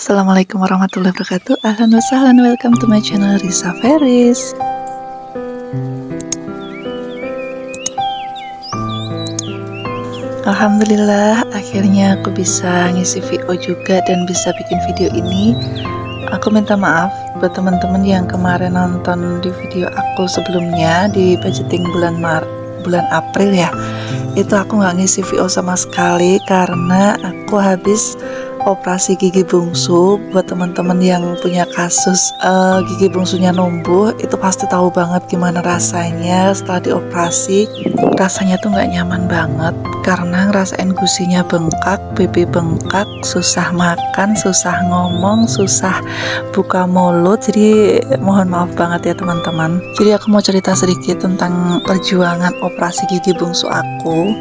Assalamualaikum warahmatullahi wabarakatuh. Ahlan wa sahlan, welcome to my channel Risa Feris. Alhamdulillah, akhirnya aku bisa ngisi VO juga dan bisa bikin video ini. Aku minta maaf buat teman-teman yang kemarin nonton di video aku sebelumnya di budgeting bulan April ya. Itu aku nggak ngisi VO sama sekali karena aku habis operasi gigi bungsu. Buat teman-teman yang punya kasus gigi bungsunya numbuh, itu pasti tahu banget gimana rasanya setelah dioperasi. Rasanya tuh nggak nyaman banget karena ngerasain gusinya bengkak, pipi bengkak, susah makan, susah ngomong, susah buka mulut. Jadi mohon maaf banget ya teman-teman. Jadi aku mau cerita sedikit tentang perjuangan operasi gigi bungsu aku.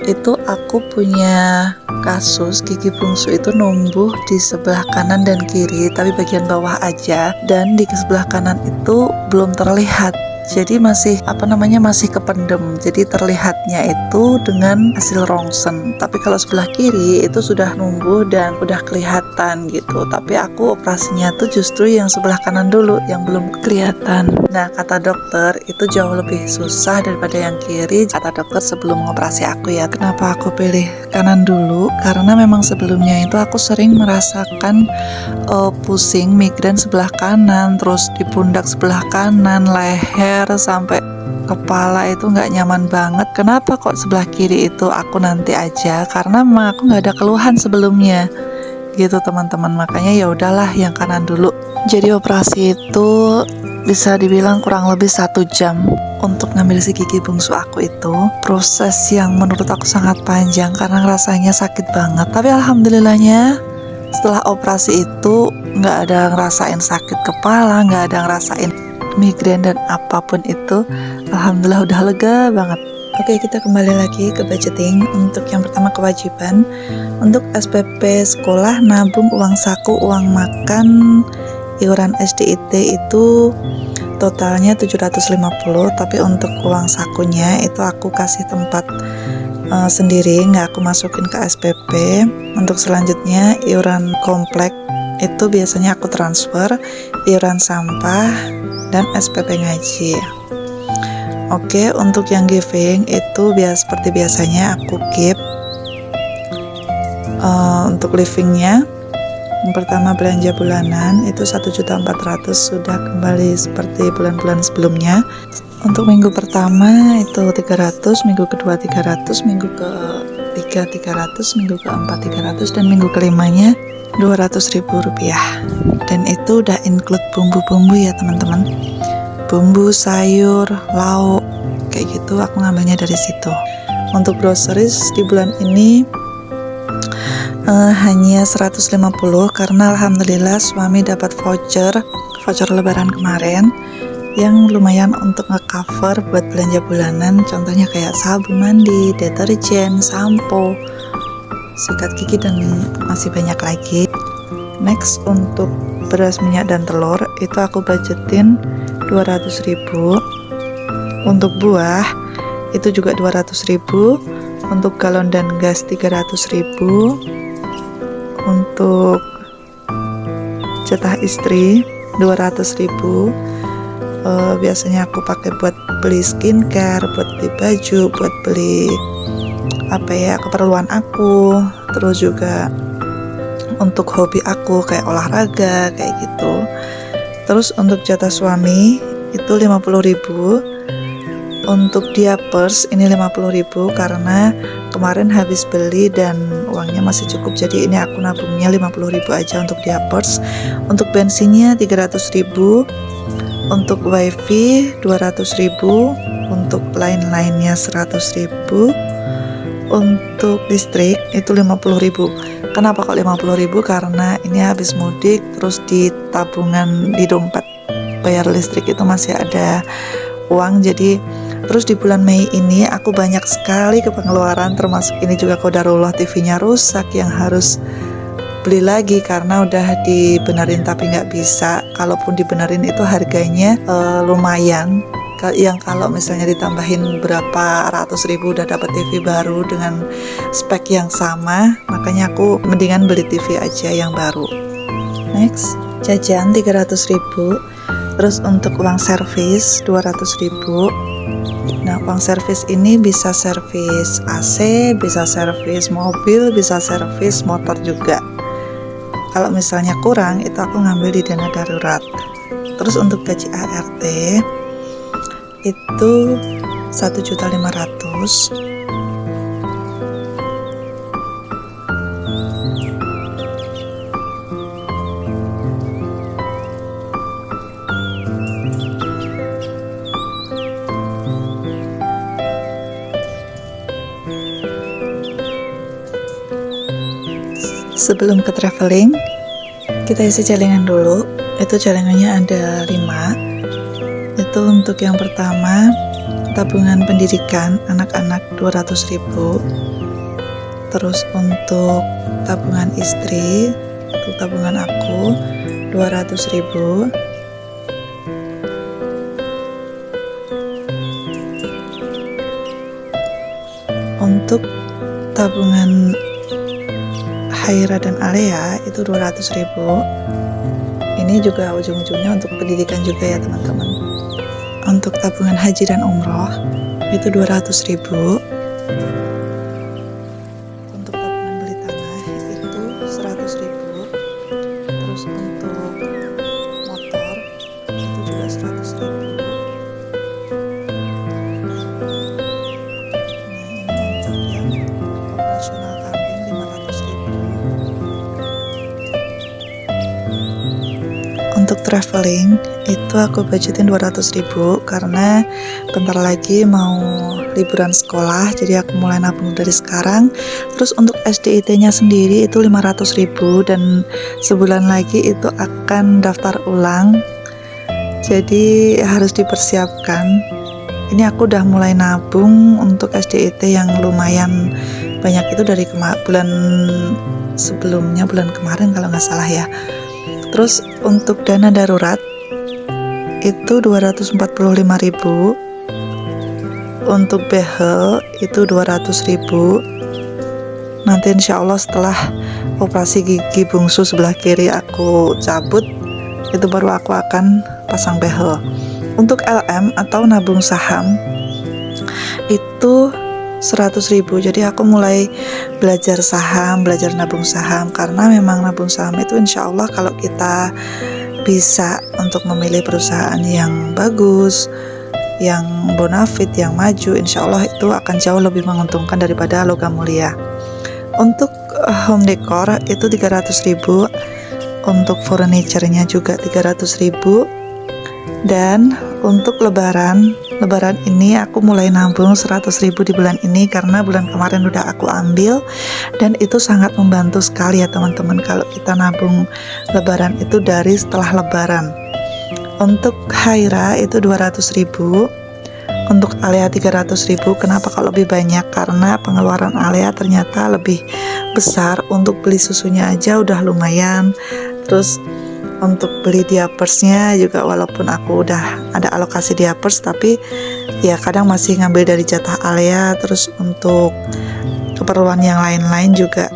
Itu aku punya kasus gigi bungsu itu numbuh di sebelah kanan dan kiri, tapi bagian bawah aja, dan di sebelah kanan itu belum terlihat. Jadi masih masih kependem. Jadi terlihatnya itu dengan hasil rongsen. Tapi kalau sebelah kiri itu sudah numbuh dan udah kelihatan gitu. Tapi aku operasinya tuh justru yang sebelah kanan dulu yang belum kelihatan. Nah, kata dokter itu jauh lebih susah daripada yang kiri. Kata dokter sebelum mengoperasi aku ya. Kenapa aku pilih kanan dulu? Karena memang sebelumnya itu aku sering merasakan pusing, migrain sebelah kanan, terus di pundak sebelah kanan, leher sampai kepala itu nggak nyaman banget. Kenapa kok sebelah kiri itu aku nanti aja? Karena memang aku nggak ada keluhan sebelumnya gitu teman-teman. Makanya ya udahlah yang kanan dulu. Jadi operasi itu bisa dibilang kurang lebih 1 jam untuk ngambil si gigi bungsu aku itu. Proses yang menurut aku sangat panjang karena rasanya sakit banget. Tapi alhamdulillahnya setelah operasi itu nggak ada ngerasain sakit kepala, nggak ada ngerasain migrain dan apapun itu. Alhamdulillah udah lega banget. Oke, kita kembali lagi ke budgeting. Untuk yang pertama, kewajiban untuk SPP sekolah, nabung, uang saku, uang makan, iuran SDIT itu totalnya 750. Tapi untuk uang sakunya itu aku kasih tempat sendiri, nggak aku masukin ke SPP. Untuk selanjutnya iuran komplek itu biasanya aku transfer, iuran sampah dan SPP ngaji. Oke, untuk yang giving itu seperti biasanya aku keep. Untuk livingnya yang pertama belanja bulanan itu 1.400.000 sudah kembali seperti bulan-bulan sebelumnya. Untuk minggu pertama itu 300, minggu kedua 300, minggu ketiga 300, minggu keempat 300, dan minggu kelimanya Rp200.000. Dan itu udah include bumbu-bumbu ya teman-teman, bumbu, sayur, lauk kayak gitu, aku ngambilnya dari situ. Untuk groceries di bulan ini hanya 150 karena alhamdulillah suami dapat voucher lebaran kemarin yang lumayan untuk nge-cover buat belanja bulanan. Contohnya kayak sabun mandi, deterjen, sampo, sikat gigi, dan masih banyak lagi. Next, untuk beras, minyak, dan telur itu aku budgetin 200.000. Untuk buah itu juga 200.000. Untuk galon dan gas 300.000. Untuk jatah istri 200.000. Biasanya aku pakai buat beli skincare, buat beli baju, buat beli keperluan aku, terus juga untuk hobi aku kayak olahraga kayak gitu. Terus untuk jatah suami itu 50.000. Untuk dia purse ini 50.000 karena kemarin habis beli dan uangnya masih cukup, jadi ini aku nabungnya 50.000 aja untuk dia purse. Untuk bensinnya 300.000. Untuk wifi 200.000. Untuk lain-lainnya 100.000. Untuk listrik itu 50.000. Kenapa kok 50.000? Karena ini habis mudik, terus di tabungan di dompet bayar listrik itu masih ada uang. Jadi terus di bulan Mei ini aku banyak sekali pengeluaran, termasuk ini juga qadarullah TV-nya rusak yang harus beli lagi karena udah dibenerin tapi nggak bisa. Kalaupun dibenerin itu harganya lumayan. Yang kalau misalnya ditambahin berapa ratus ribu udah dapat TV baru dengan spek yang sama, makanya aku mendingan beli TV aja yang baru. Next, jajan 300.000. Terus untuk uang servis 200.000. Nah, uang servis ini bisa servis AC, bisa servis mobil, bisa servis motor juga. Kalau misalnya kurang, itu aku ngambil di dana darurat. Terus untuk gaji ART itu 1.500.000. Sebelum ke traveling, kita isi celengan dulu. Itu celengannya ada 5. Itu untuk yang pertama, tabungan pendidikan anak-anak 200.000. Terus untuk tabungan istri, untuk tabungan aku 200.000. Untuk tabungan Haira dan Alea itu 200.000. Ini juga ujung-ujungnya untuk pendidikan juga ya teman-teman. Untuk tabungan haji dan umroh itu 200.000. Untuk tabungan beli tanah itu 100.000. Terus untuk motor itu juga 100.000. Untuk traveling itu aku budgetin 200.000 karena bentar lagi mau liburan sekolah, jadi aku mulai nabung dari sekarang. Terus untuk SDIT nya sendiri itu 500.000 dan sebulan lagi itu akan daftar ulang, jadi harus dipersiapkan. Ini aku udah mulai nabung untuk SDIT yang lumayan banyak, itu dari bulan sebelumnya, bulan kemarin kalau nggak salah ya. Terus untuk dana darurat itu 245.000. Untuk behel itu 200.000. Nanti insya Allah setelah operasi gigi bungsu sebelah kiri aku cabut, itu baru aku akan pasang behel. Untuk LM atau nabung saham itu 100.000. Jadi aku mulai belajar saham, belajar nabung saham, karena memang nabung saham itu insya Allah kalau kita bisa untuk memilih perusahaan yang bagus, yang bonafit, yang maju, insya Allah itu akan jauh lebih menguntungkan daripada logam mulia. Untuk home decor itu 300.000. Untuk furniture-nya juga 300.000. Dan untuk lebaran ini aku mulai nabung 100.000 di bulan ini karena bulan kemarin udah aku ambil, dan itu sangat membantu sekali ya teman-teman kalau kita nabung lebaran itu dari setelah lebaran. Untuk Haira itu 200.000. Untuk Alea 300.000. Kenapa kalau lebih banyak? Karena pengeluaran Alea ternyata lebih besar. Untuk beli susunya aja udah lumayan. Terus untuk beli diapersnya juga, walaupun aku udah ada alokasi diapers, tapi ya kadang masih ngambil dari jatah Alea. Terus untuk keperluan yang lain-lain juga.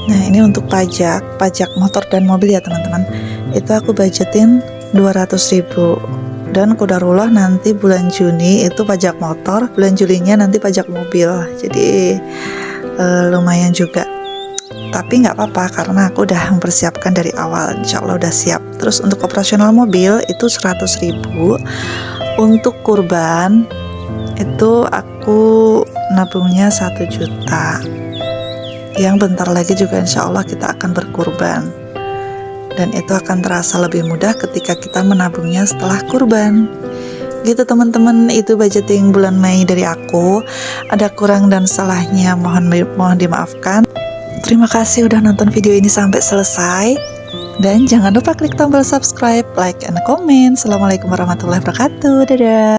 Nah, ini untuk pajak motor dan mobil ya teman-teman, itu aku budgetin 200.000. Dan qadarullah nanti bulan Juni itu pajak motor, bulan Julinya nanti pajak mobil, jadi lumayan juga. Tapi nggak apa-apa karena aku udah mempersiapkan dari awal, insya Allah udah siap. Terus untuk operasional mobil itu 100.000. Untuk kurban itu aku nabungnya 1 juta, yang bentar lagi juga insya Allah kita akan berkurban, dan itu akan terasa lebih mudah ketika kita menabungnya setelah kurban. Gitu teman-teman, itu budgeting bulan Mei dari aku. Ada kurang dan salahnya mohon dimaafkan. Terima kasih udah nonton video ini sampai selesai, dan jangan lupa klik tombol subscribe, like, and comment. Assalamualaikum warahmatullahi wabarakatuh. Dadah.